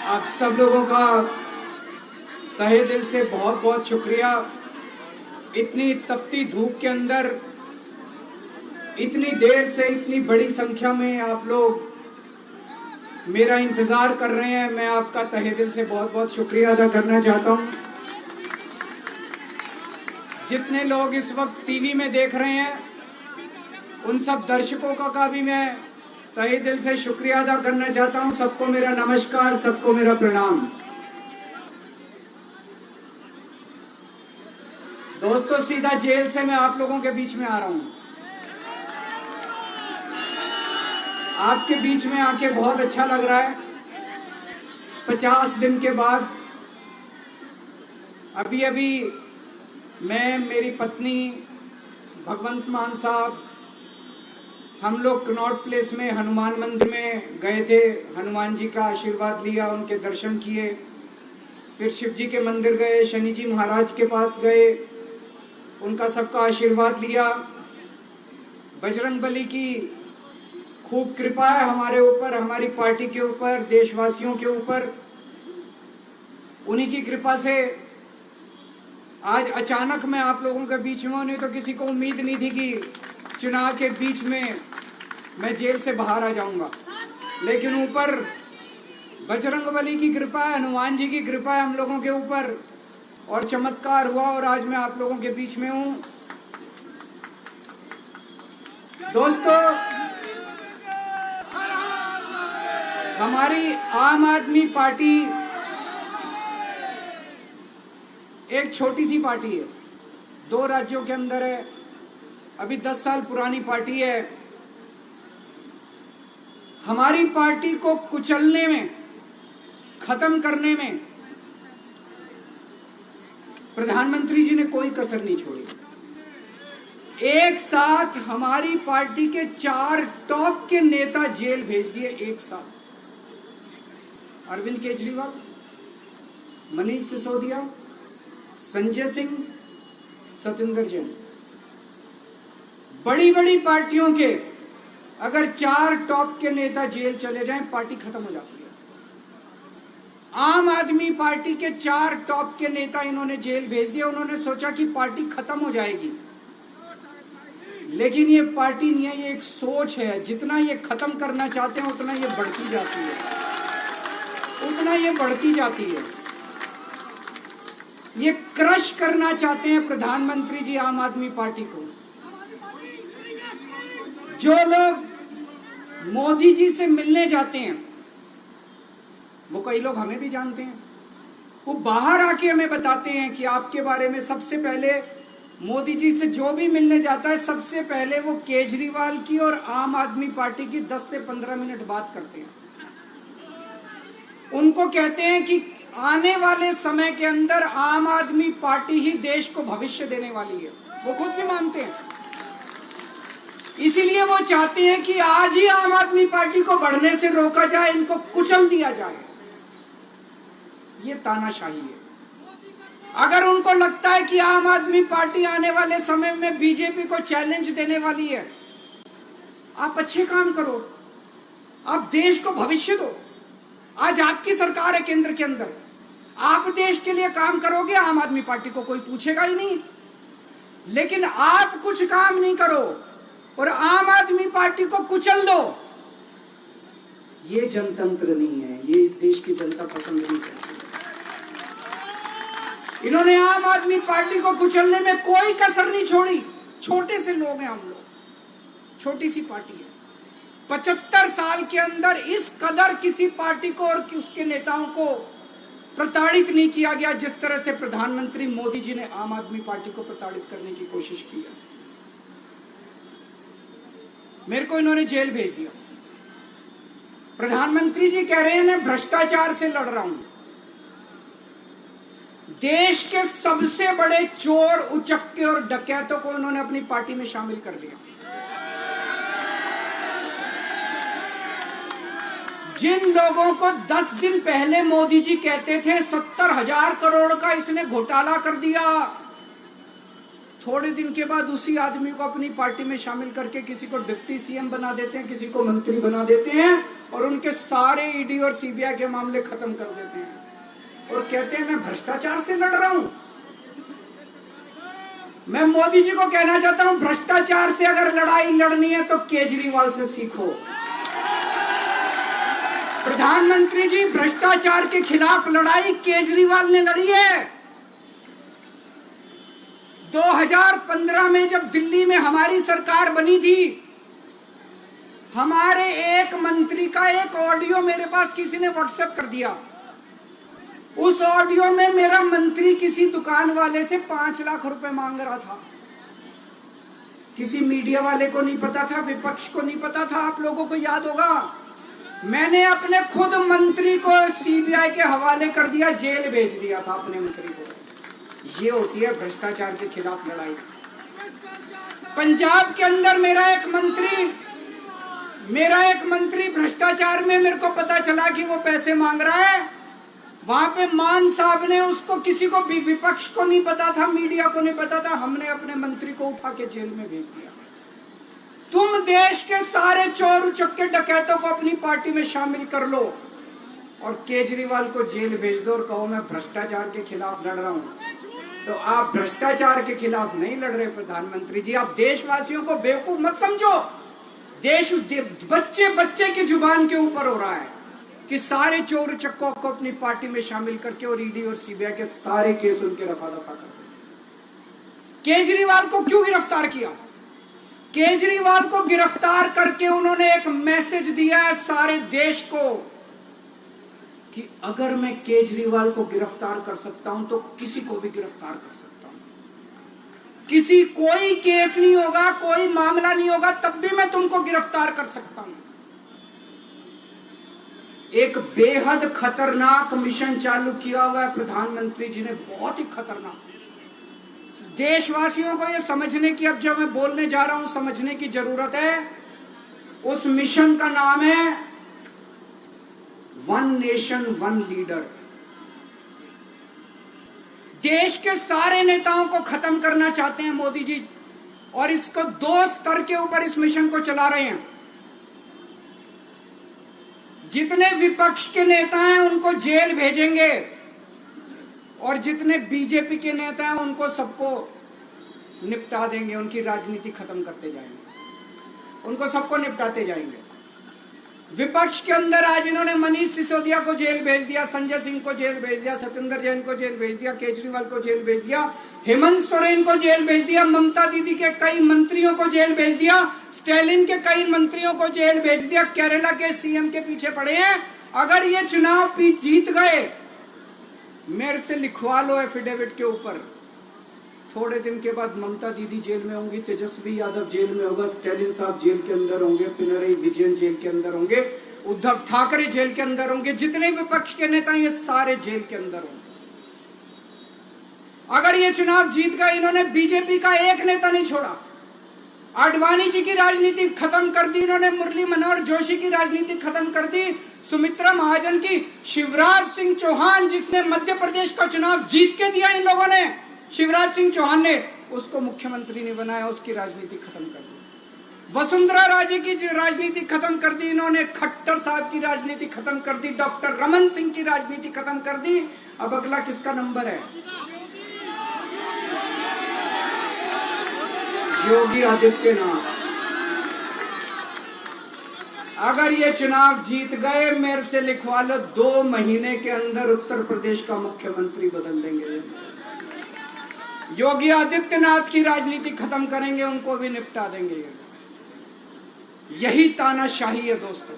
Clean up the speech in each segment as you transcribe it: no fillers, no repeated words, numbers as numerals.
आप सब लोगों का तहे दिल से बहुत बहुत शुक्रिया। इतनी तपती धूप के अंदर इतनी देर से इतनी बड़ी संख्या में आप लोग मेरा इंतजार कर रहे हैं। मैं आपका तहे दिल से बहुत बहुत शुक्रिया अदा करना चाहता हूं। जितने लोग इस वक्त टीवी में देख रहे हैं उन सब दर्शकों का भी मैं तहे दिल से शुक्रिया अदा करना चाहता हूं। सबको मेरा नमस्कार, सबको मेरा प्रणाम। दोस्तों, सीधा जेल से मैं आप लोगों के बीच में आ रहा हूं। आपके बीच में आके बहुत अच्छा लग रहा है। 50 दिन के बाद अभी मैं, मेरी पत्नी भगवंत मान साहब, हम लोग कनॉट प्लेस में हनुमान मंदिर में गए थे। हनुमान जी का आशीर्वाद लिया, उनके दर्शन किए। फिर शिव जी के मंदिर गए, शनि जी महाराज के पास गए, उनका सबका आशीर्वाद लिया। बजरंग बली की खूब कृपा है हमारे ऊपर, हमारी पार्टी के ऊपर, देशवासियों के ऊपर। उन्हीं की कृपा से आज अचानक मैं आप लोगों के बीच में, नहीं तो किसी को उम्मीद नहीं थी कि चुनाव के बीच में मैं जेल से बाहर आ जाऊंगा। लेकिन ऊपर बजरंग बली की कृपा है, हनुमान जी की कृपा है हम लोगों के ऊपर, और चमत्कार हुआ और आज मैं आप लोगों के बीच में हूं। दोस्तों, हमारी आम आदमी पार्टी एक छोटी सी पार्टी है, 2 राज्यों के अंदर है, अभी 10 साल पुरानी पार्टी है। हमारी पार्टी को कुचलने में, खत्म करने में प्रधानमंत्री जी ने कोई कसर नहीं छोड़ी। एक साथ हमारी पार्टी के 4 टॉप के नेता जेल भेज दिए एक साथ। अरविंद केजरीवाल, मनीष सिसोदिया, संजय सिंह, सतेंद्र जैन। बड़ी बड़ी पार्टियों के अगर 4 टॉप के नेता जेल चले जाएं, पार्टी खत्म हो जाती है। आम आदमी पार्टी के 4 टॉप के नेता इन्होंने जेल भेज दिया। उन्होंने सोचा कि पार्टी खत्म हो जाएगी, लेकिन ये पार्टी नहीं है, ये एक सोच है। जितना ये खत्म करना चाहते हैं उतना ये बढ़ती जाती है, उतना ये बढ़ती जाती है। ये क्रश करना चाहते हैं प्रधानमंत्री जी आम आदमी पार्टी को। जो लोग मोदी जी से मिलने जाते हैं, वो कई लोग हमें भी जानते हैं, वो बाहर आके हमें बताते हैं कि आपके बारे में सबसे पहले मोदी जी से जो भी मिलने जाता है, सबसे पहले वो केजरीवाल की और आम आदमी पार्टी की 10 से 15 मिनट बात करते हैं। उनको कहते हैं कि आने वाले समय के अंदर आम आदमी पार्टी ही देश को भविष्य देने वाली है। वो खुद भी मानते हैं। इसीलिए वो चाहते हैं कि आज ही आम आदमी पार्टी को बढ़ने से रोका जाए, इनको कुचल दिया जाए। ये तानाशाही है। अगर उनको लगता है कि आम आदमी पार्टी आने वाले समय में बीजेपी को चैलेंज देने वाली है, आप अच्छे काम करो, आप देश को भविष्य दो। आज आपकी सरकार है केंद्र के अंदर, आप देश के लिए काम करोगे, आम आदमी पार्टी को कोई पूछेगा ही नहीं। लेकिन आप कुछ काम नहीं करो और आम आदमी पार्टी को कुचल दो, ये जनतंत्र नहीं है, ये इस देश की जनता पसंद नहीं करती। इन्होंने आम आदमी पार्टी को कुचलने में कोई कसर नहीं छोड़ी। छोटे से लोग हैं हम लोग, छोटी सी पार्टी है। 75 साल के अंदर इस कदर किसी पार्टी को और उसके नेताओं को प्रताड़ित नहीं किया गया जिस तरह से प्रधानमंत्री मोदी जी ने आम आदमी पार्टी को प्रताड़ित करने की कोशिश की है। मेरे को इन्होंने जेल भेज दिया। प्रधानमंत्री जी कह रहे हैं मैं भ्रष्टाचार से लड़ रहा हूं। देश के सबसे बड़े चोर, उचक्के और डकैतों को उन्होंने अपनी पार्टी में शामिल कर लिया। जिन लोगों को 10 दिन पहले मोदी जी कहते थे 70,000 करोड़ का इसने घोटाला कर दिया, थोड़े दिन के बाद उसी आदमी को अपनी पार्टी में शामिल करके किसी को डिप्टी सीएम बना देते हैं, किसी को मंत्री बना देते हैं और उनके सारे ईडी और सीबीआई के मामले खत्म कर देते हैं और कहते हैं मैं भ्रष्टाचार से लड़ रहा हूं। मैं मोदी जी को कहना चाहता हूं, भ्रष्टाचार से अगर लड़ाई लड़नी है तो केजरीवाल से सीखो। प्रधानमंत्री जी, भ्रष्टाचार के खिलाफ लड़ाई केजरीवाल ने लड़ी है। 2015 में जब दिल्ली में हमारी सरकार बनी थी, हमारे एक मंत्री का एक ऑडियो मेरे पास किसी ने व्हाट्सएप कर दिया। उस ऑडियो में मेरा मंत्री किसी दुकान वाले से 5 लाख रुपए मांग रहा था। किसी मीडिया वाले को नहीं पता था, विपक्ष को नहीं पता था। आप लोगों को याद होगा, मैंने अपने खुद मंत्री को सीबीआई के हवाले कर दिया, जेल भेज दिया था अपने मंत्री को। ये होती है भ्रष्टाचार के खिलाफ लड़ाई। पंजाब के अंदर मेरा एक मंत्री भ्रष्टाचार में, मेरे को पता चला कि वो पैसे मांग रहा है। वहां पे मान साहब ने उसको, किसी को भी, विपक्ष को नहीं पता था, मीडिया को नहीं पता था, हमने अपने मंत्री को उठा के जेल में भेज दिया। तुम देश के सारे चोर उचक्के डकैतों को अपनी पार्टी में शामिल कर लो और केजरीवाल को जेल भेज दो और कहो मैं भ्रष्टाचार के खिलाफ लड़ रहा हूं। तो आप भ्रष्टाचार के खिलाफ नहीं लड़ रहे प्रधानमंत्री जी। आप देशवासियों को बेवकूफ मत समझो। देश बच्चे बच्चे की जुबान के ऊपर हो रहा है कि सारे चोर चक्कों को अपनी पार्टी में शामिल करके और ईडी और सीबीआई के सारे केस उनके रफा दफा कर दे। केजरीवाल को क्यों गिरफ्तार किया? केजरीवाल को गिरफ्तार करके उन्होंने एक मैसेज दिया है सारे देश को कि अगर मैं केजरीवाल को गिरफ्तार कर सकता हूं तो किसी को भी गिरफ्तार कर सकता हूं। कोई केस नहीं होगा, कोई मामला नहीं होगा, तब भी मैं तुमको गिरफ्तार कर सकता हूं। एक बेहद खतरनाक मिशन चालू किया हुआ है प्रधानमंत्री जी ने, बहुत ही खतरनाक। देशवासियों को यह समझने की, अब जब मैं बोलने जा रहा हूं, समझने की जरूरत है। उस मिशन का नाम है वन नेशन वन लीडर। देश के सारे नेताओं को खत्म करना चाहते हैं मोदी जी और इसको 2 स्तर के ऊपर इस मिशन को चला रहे हैं। जितने विपक्ष के नेता हैं उनको जेल भेजेंगे और जितने बीजेपी के नेता हैं उनको सबको निपटा देंगे, उनकी राजनीति खत्म करते जाएंगे, उनको सबको निपटाते जाएंगे। विपक्ष के अंदर आज इन्होंने मनीष सिसोदिया को जेल भेज दिया, संजय सिंह को जेल भेज दिया, सत्येंद्र जैन को जेल भेज दिया, केजरीवाल को जेल भेज दिया, हेमंत सोरेन को जेल भेज दिया, ममता दीदी के कई मंत्रियों को जेल भेज दिया, स्टालिन के कई मंत्रियों को जेल भेज दिया, केरला के सीएम के पीछे पड़े हैं। अगर ये चुनाव जीत गए, मेरे से लिखवा लो एफिडेविट के ऊपर, थोड़े दिन के बाद ममता दीदी जेल में होंगी, तेजस्वी यादव जेल में होगा, स्टालिन साहब जेल के अंदर होंगे, पिनरई विजयन जेल के अंदर होंगे, उद्धव ठाकरे जेल के अंदर होंगे, जितने विपक्ष के नेता ये सारे जेल के अंदर होंगे। अगर ये चुनाव जीत गए, इन्होंने बीजेपी का एक नेता नहीं छोड़ा। आडवाणी जी की राजनीति खत्म कर दी इन्होंने, मुरली मनोहर जोशी की राजनीति खत्म कर दी, सुमित्रा महाजन की, शिवराज सिंह चौहान जिसने मध्य प्रदेश का चुनाव जीत के दिया, इन लोगों ने, शिवराज सिंह चौहान ने उसको मुख्यमंत्री नहीं बनाया, उसकी राजनीति खत्म कर दी। वसुंधरा राजे की राजनीति खत्म कर दी इन्होंने, खट्टर साहब की राजनीति खत्म कर दी, डॉक्टर रमन सिंह की राजनीति खत्म कर दी। अब अगला किसका नंबर है? योगी आदित्यनाथ। अगर ये चुनाव जीत गए, मेरे से लिखवा लो, 2 महीने के अंदर उत्तर प्रदेश का मुख्यमंत्री बदल देंगे। योगी आदित्यनाथ की राजनीति खत्म करेंगे, उनको भी निपटा देंगे। यही तानाशाही है दोस्तों।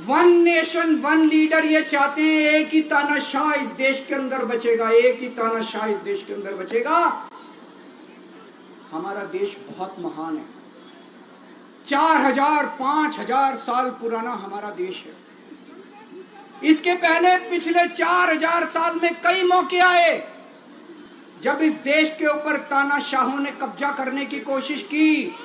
वन नेशन वन लीडर ये चाहते हैं, एक ही तानाशाह इस देश के अंदर बचेगा, एक ही तानाशाह इस देश के अंदर बचेगा। हमारा देश बहुत महान है, 4000 5000 साल पुराना हमारा देश है। इसके पहले पिछले 4000 साल में कई मौके आए जब इस देश के ऊपर तानाशाहों ने कब्जा करने की कोशिश की,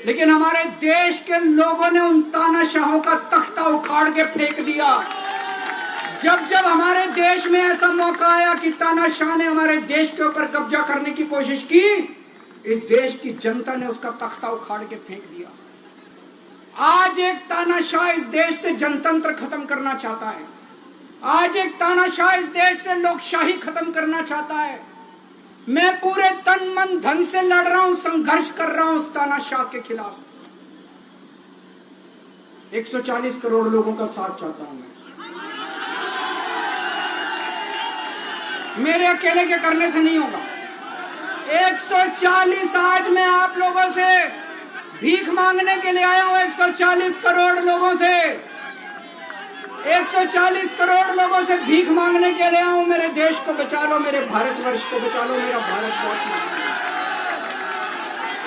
लेकिन हमारे देश के लोगों ने उन तानाशाहों का तख्ता उखाड़ के फेंक दिया। जब जब हमारे देश में ऐसा मौका आया कि तानाशाह ने हमारे देश के ऊपर कब्जा करने की कोशिश की, इस देश की जनता ने उसका तख्ता उखाड़ के फेंक दिया। आज एक तानाशाह इस देश से जनतंत्र खत्म करना चाहता है। आज एक तानाशाह इस देश से लोकशाही खत्म करना चाहता है। मैं पूरे तन मन धन से लड़ रहा हूं, संघर्ष कर रहा हूं उस तानाशाह के खिलाफ। 140 करोड़ लोगों का साथ चाहता हूं मैं। मेरे अकेले के करने से नहीं होगा। 140 आज मैं आप लोगों से भीख मांगने के लिए आया हूं। 140 करोड़ लोगों से 140 करोड़ लोगों से भीख मांगने के लिए आया हूं। मेरे देश को बचा लो, मेरे भारतवर्ष को बचा लो, मेरा भारत बहुत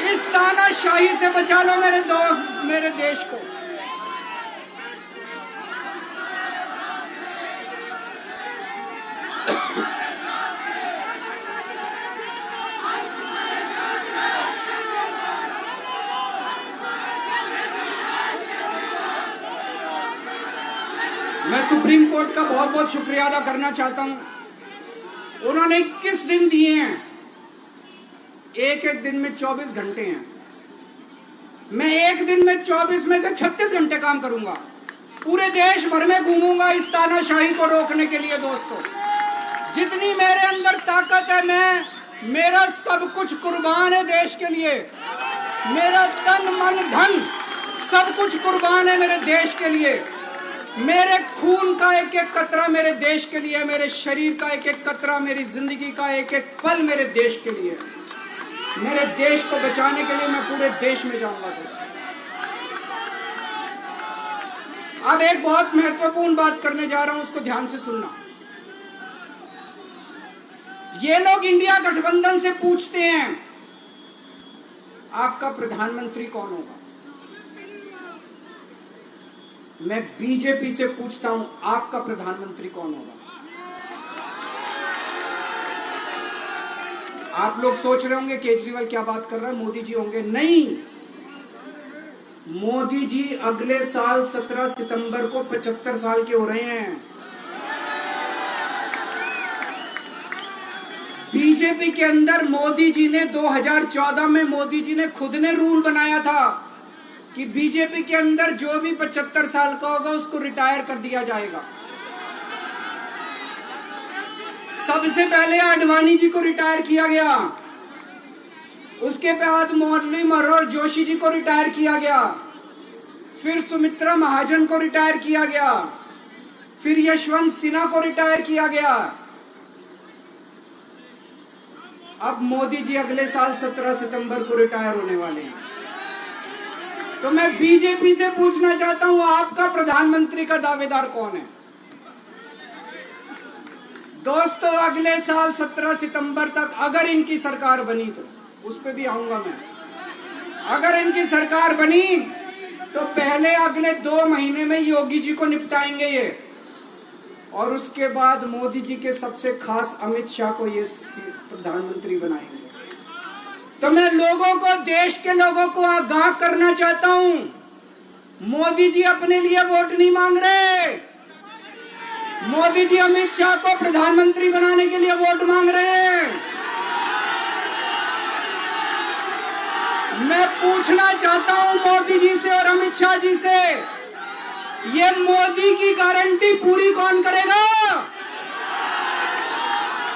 इस तानाशाही से बचा लो मेरे दोस्त, मेरे देश को। मैं सुप्रीम कोर्ट का बहुत बहुत शुक्रिया अदा करना चाहता हूं। उन्होंने 21 दिन दिए हैं, एक एक दिन में 24 घंटे हैं। मैं एक दिन में 24 में से 36 घंटे काम करूंगा। पूरे देश भर में घूमूंगा इस तानाशाही को रोकने के लिए। दोस्तों, जितनी मेरे अंदर ताकत है, मेरा सब कुछ कुर्बान है देश के लिए। मेरा तन मन धन सब कुछ कुर्बान है मेरे देश के लिए। मेरे खून का एक एक कतरा मेरे देश के लिए, मेरे शरीर का एक एक कतरा, मेरी जिंदगी का एक एक पल मेरे देश के लिए। मेरे देश को बचाने के लिए मैं पूरे देश में जाऊंगा। दोस्तों, अब एक बहुत महत्वपूर्ण बात करने जा रहा हूं, उसको ध्यान से सुनना। ये लोग इंडिया गठबंधन से पूछते हैं आपका प्रधानमंत्री कौन होगा। मैं बीजेपी से पूछता हूं आपका प्रधानमंत्री कौन होगा। आप लोग सोच रहे होंगे केजरीवाल क्या बात कर रहा है, मोदी जी होंगे। नहीं, मोदी जी अगले साल 17 सितंबर को 75 साल के हो रहे हैं। बीजेपी के अंदर मोदी जी ने 2014 में मोदी जी ने खुद ने रूल बनाया था कि बीजेपी के अंदर जो भी 75 साल का होगा उसको रिटायर कर दिया जाएगा। सबसे पहले आडवाणी जी को रिटायर किया गया, उसके बाद मुरली मनोहर जोशी जी को रिटायर किया गया, फिर सुमित्रा महाजन को रिटायर किया गया, फिर यशवंत सिन्हा को रिटायर किया गया। अब मोदी जी अगले साल 17 सितंबर को रिटायर होने वाले हैं। तो मैं बीजेपी से पूछना चाहता हूं आपका प्रधानमंत्री का दावेदार कौन है। दोस्तों, अगले साल 17 सितंबर तक अगर इनकी सरकार बनी, तो उस पर भी आऊंगा मैं। अगर इनकी सरकार बनी तो पहले अगले 2 महीने में योगी जी को निपटाएंगे ये, और उसके बाद मोदी जी के सबसे खास अमित शाह को ये प्रधानमंत्री बनाएंगे। तो मैं लोगों को, देश के लोगों को आगाह करना चाहता हूं, मोदी जी अपने लिए वोट नहीं मांग रहे। मोदी जी अमित शाह को प्रधानमंत्री बनाने के लिए वोट मांग रहे हैं। मैं पूछना चाहता हूं मोदी जी से और अमित शाह जी से, ये मोदी की गारंटी पूरी कौन करेगा?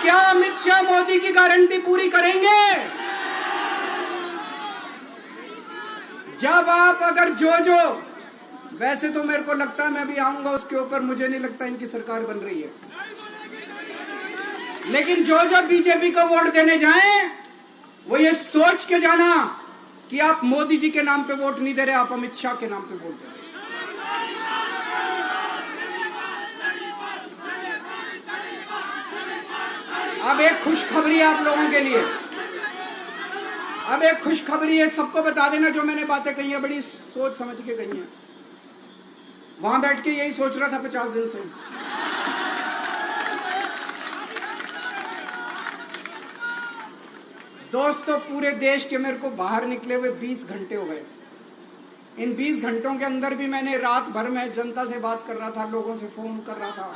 क्या अमित शाह मोदी की गारंटी पूरी करेंगे? जब आप अगर जो वैसे तो मेरे को लगता है मैं भी आऊंगा उसके ऊपर, मुझे नहीं लगता इनकी सरकार बन रही है, लेकिन जो बीजेपी को वोट देने जाएं वो ये सोच के जाना कि आप मोदी जी के नाम पे वोट नहीं दे रहे, आप अमित शाह के नाम पे वोट दे रहे। अब एक खुशखबरी है आप लोगों के लिए, अब एक खुशखबरी है। सबको बता देना जो मैंने बातें कही है, बड़ी सोच समझ के कही है। वहां बैठ के यही सोच रहा था 50 दिन से। दोस्तों, पूरे देश के मेरे को बाहर निकले हुए 20 घंटे हो गए। इन 20 घंटों के अंदर भी मैंने रात भर में जनता से बात कर रहा था, लोगों से फोन कर रहा था।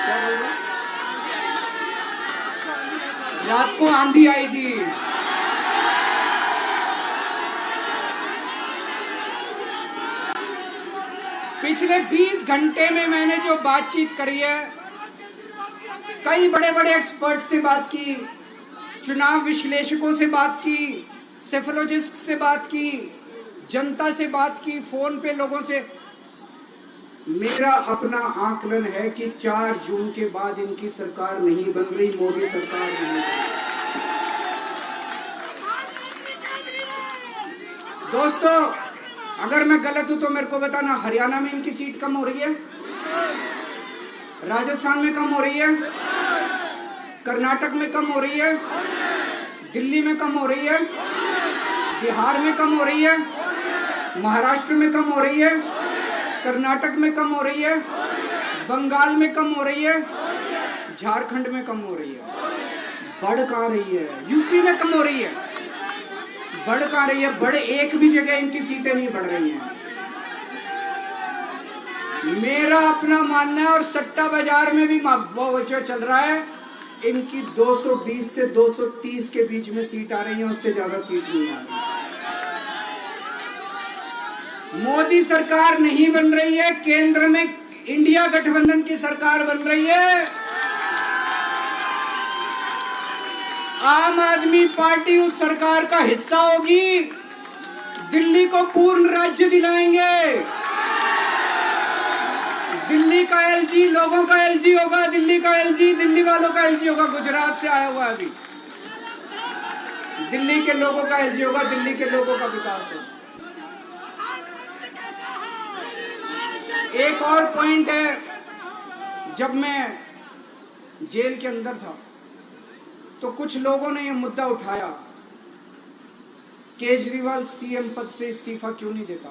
क्या रात को आंधी आई थी। पिछले 20 घंटे में मैंने जो बातचीत करी है, कई बड़े बड़े एक्सपर्ट से बात की, चुनाव विश्लेषकों से बात की, सेफोलॉजिस्ट से बात की, जनता से बात की, फोन पे लोगों से। मेरा अपना आकलन है कि 4 जून के बाद इनकी सरकार नहीं बन रही, मोदी सरकार नहीं बन रही। दोस्तों, अगर मैं गलत हूं तो मेरे को बताना। हरियाणा में इनकी सीट कम हो रही है, राजस्थान में कम हो रही है, कर्नाटक में कम हो रही है, दिल्ली में कम हो रही है, बिहार में कम हो रही है, महाराष्ट्र में कम हो रही है, कर्नाटक में कम हो रही है, बंगाल में कम हो रही है, झारखंड में कम हो रही है। बढ़ कहां रही है? यूपी में कम हो रही है। बढ़ कहां रही है? बढ़ एक भी जगह इनकी सीटें नहीं बढ़ रही हैं। मेरा अपना मानना है, और सट्टा बाजार में भी जो चल रहा है, इनकी 220 से 230 के बीच में सीट आ रही है, उससे ज्यादा सीट नहीं आ रही। मोदी सरकार नहीं बन रही है, केंद्र में इंडिया गठबंधन की सरकार बन रही है। आम आदमी पार्टी उस सरकार का हिस्सा होगी। दिल्ली को पूर्ण राज्य दिलाएंगे। दिल्ली का एलजी लोगों का एलजी होगा, दिल्ली का एलजी दिल्ली वालों का एलजी होगा। गुजरात से आया हुआ अभी, दिल्ली के लोगों का एलजी होगा, दिल्ली के लोगों का विकास होगा। एक और पॉइंट है, जब मैं जेल के अंदर था तो कुछ लोगों ने यह मुद्दा उठाया, केजरीवाल सीएम पद से इस्तीफा क्यों नहीं देता।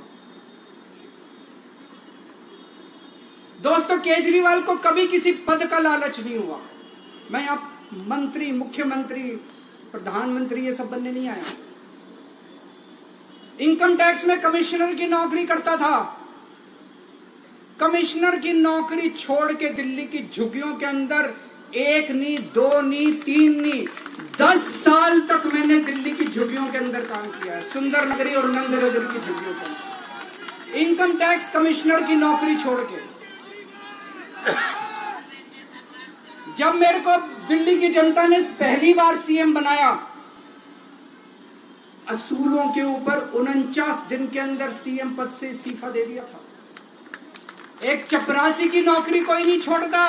दोस्तों, केजरीवाल को कभी किसी पद का लालच नहीं हुआ। मैं अब मंत्री, मुख्यमंत्री, प्रधानमंत्री ये सब बनने नहीं आया। इनकम टैक्स में कमिश्नर की नौकरी करता था। कमिश्नर की नौकरी छोड़ के दिल्ली की झुग्गियों के अंदर 1 नहीं, 2 नहीं, 3 नहीं, 10 साल तक मैंने दिल्ली की झुग्गियों के अंदर काम किया है, सुंदर नगरी और नंद नगरी की झुग्गियों के अंदर, इनकम टैक्स कमिश्नर की नौकरी छोड़ के। जब मेरे को दिल्ली की जनता ने पहली बार सीएम बनाया, असूलों के ऊपर 49 दिन के अंदर सीएम पद से इस्तीफा दे दिया था। एक चपरासी की नौकरी कोई नहीं छोड़ता।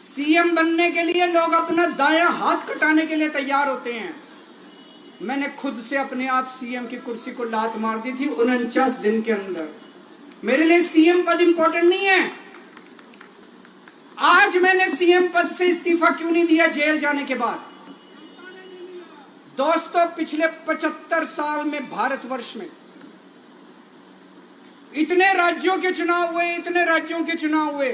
सीएम बनने के लिए लोग अपना दायां हाथ कटाने के लिए तैयार होते हैं। मैंने खुद से अपने आप सीएम की कुर्सी को लात मार दी थी 49 दिन के अंदर। मेरे लिए सीएम पद इंपॉर्टेंट नहीं है। आज मैंने सीएम पद से इस्तीफा क्यों नहीं दिया जेल जाने के बाद? दोस्तों, पिछले 75 साल में भारतवर्ष में इतने राज्यों के चुनाव हुए, इतने राज्यों के चुनाव हुए,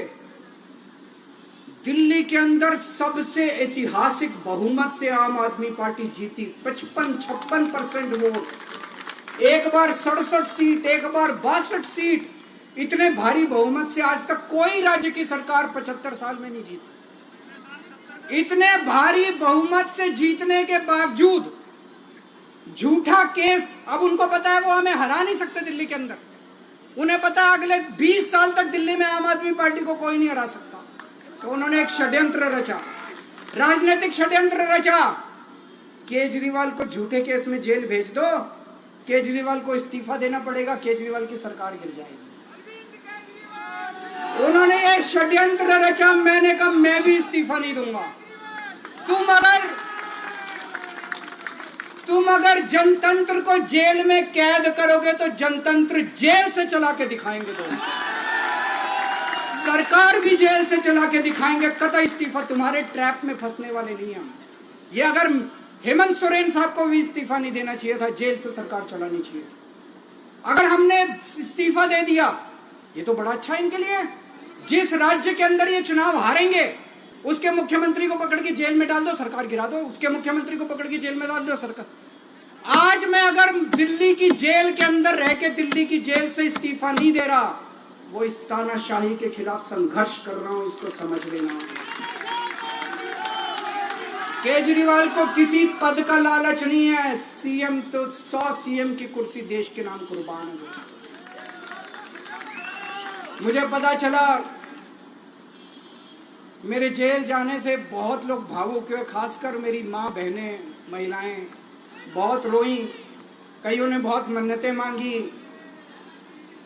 दिल्ली के अंदर सबसे ऐतिहासिक बहुमत से आम आदमी पार्टी जीती। 55-56% वोट, एक बार 67 सीट, एक बार 62 सीट। इतने भारी बहुमत से आज तक कोई राज्य की सरकार 75 साल में नहीं जीती। इतने भारी बहुमत से जीतने के बावजूद झूठा केस, अब उनको पता है वो हमें हरा नहीं सकते दिल्ली के अंदर। उन्हें पता है अगले 20 साल तक दिल्ली में आम आदमी पार्टी को कोई नहीं हरा सकता। तो उन्होंने एक षड्यंत्र रचा, राजनीतिक षड्यंत्र रचा। केजरीवाल को झूठे केस में जेल भेज दो, केजरीवाल को इस्तीफा देना पड़ेगा, केजरीवाल की सरकार गिर जाएगी। उन्होंने ये षड्यंत्र रचा। मैंने कहा मैं भी इस्तीफा नहीं दूंगा। तुम अगर जनतंत्र को जेल में कैद करोगे तो जनतंत्र जेल से चला के दिखाएंगे। दोस्तों, सरकार भी जेल से चला के दिखाएंगे। कतई इस्तीफा, तुम्हारे ट्रैप में फंसने वाले नहीं हम। ये अगर हेमंत सोरेन साहब को भी इस्तीफा नहीं देना चाहिए था, जेल से सरकार चलानी चाहिए। अगर हमने इस्तीफा दे दिया, ये तो बड़ा अच्छा इनके लिए। जिस राज्य के अंदर ये चुनाव हारेंगे उसके मुख्यमंत्री को पकड़ के जेल में डाल दो, सरकार गिरा दो। उसके मुख्यमंत्री को पकड़ के जेल में डाल दो, सरकार। आज मैं अगर दिल्ली की जेल के अंदर रह के दिल्ली की जेल से इस्तीफा नहीं दे रहा, वो इस तानाशाही के खिलाफ संघर्ष कर रहा हूं, इसको समझ लेना। केजरीवाल को किसी पद का लालच नहीं है। सीएम तो 100 सीएम की कुर्सी देश के नाम कुर्बान हो गई। मुझे पता चला, मेरे जेल जाने से बहुत लोग भावुक हुए, खासकर मेरी माँ, बहनें, महिलाएं बहुत रोई, कईयों ने बहुत मन्नतें मांगी।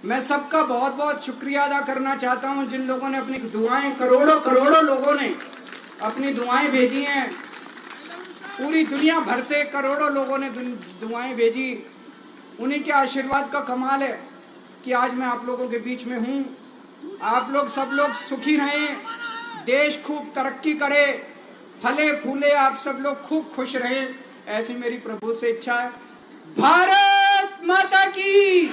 मैं सबका बहुत बहुत शुक्रिया अदा करना चाहता हूं, जिन लोगों ने अपनी दुआएं, करोड़ों करोड़ों लोगों ने अपनी दुआएं भेजी हैं। पूरी दुनिया भर से करोड़ों लोगों ने दुआएं भेजी। उन्हीं के आशीर्वाद का कमाल है कि आज मैं आप लोगों के बीच में हूं। आप लोग सब लोग सुखी रहें, देश खूब तरक्की करे, फले फूले, आप सब लोग खूब खुश रहें, ऐसी मेरी प्रभु से इच्छा है। भारत माता की।